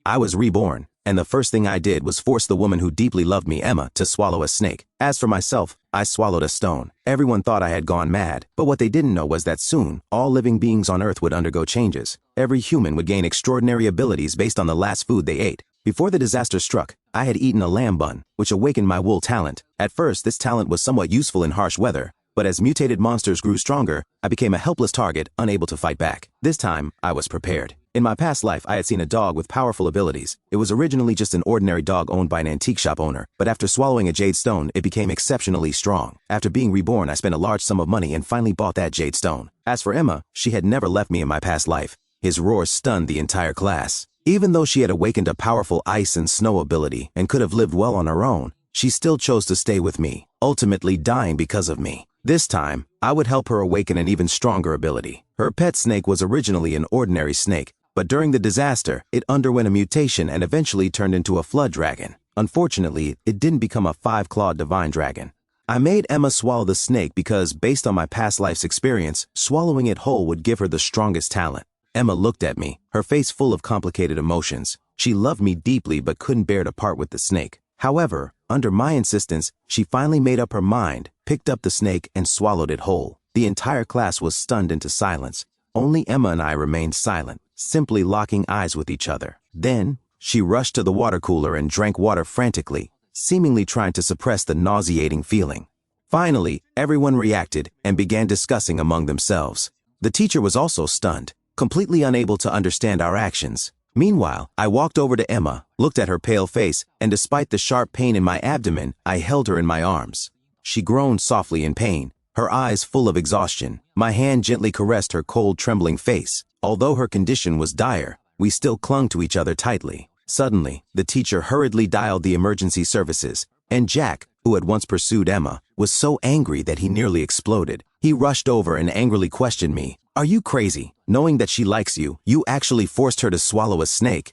I was reborn, and the first thing I did was force the woman who deeply loved me, Emma, to swallow a snake. As for myself, I swallowed a stone. Everyone thought I had gone mad, but what they didn't know was that soon, all living beings on Earth would undergo changes. Every human would gain extraordinary abilities based on the last food they ate. Before the disaster struck, I had eaten a lamb bun, which awakened my wool talent. At first, this talent was somewhat useful in harsh weather, but as mutated monsters grew stronger, I became a helpless target, unable to fight back. This time, I was prepared. In my past life, I had seen a dog with powerful abilities. It was originally just an ordinary dog owned by an antique shop owner, but after swallowing a jade stone, it became exceptionally strong. After being reborn, I spent a large sum of money and finally bought that jade stone. As for Emma, she had never left me in my past life. His roar stunned the entire class. Even though she had awakened a powerful ice and snow ability and could have lived well on her own, she still chose to stay with me, ultimately dying because of me. This time, I would help her awaken an even stronger ability. Her pet snake was originally an ordinary snake, but during the disaster, it underwent a mutation and eventually turned into a flood dragon. Unfortunately, it didn't become a 5-clawed divine dragon. I made Emma swallow the snake because, based on my past life's experience, swallowing it whole would give her the strongest talent. Emma looked at me, her face full of complicated emotions. She loved me deeply but couldn't bear to part with the snake. However, under my insistence, she finally made up her mind, picked up the snake, and swallowed it whole. The entire class was stunned into silence. Only Emma and I remained silent, simply locking eyes with each other. Then, she rushed to the water cooler and drank water frantically, seemingly trying to suppress the nauseating feeling. Finally, everyone reacted and began discussing among themselves. The teacher was also stunned, completely unable to understand our actions. Meanwhile, I walked over to Emma, looked at her pale face, and despite the sharp pain in my abdomen, I held her in my arms. She groaned softly in pain, her eyes full of exhaustion. My hand gently caressed her cold, trembling face. Although her condition was dire, we still clung to each other tightly. Suddenly, the teacher hurriedly dialed the emergency services, and Jack, who had once pursued Emma, was so angry that he nearly exploded. He rushed over and angrily questioned me. "Are you crazy? Knowing that she likes you, you actually forced her to swallow a snake.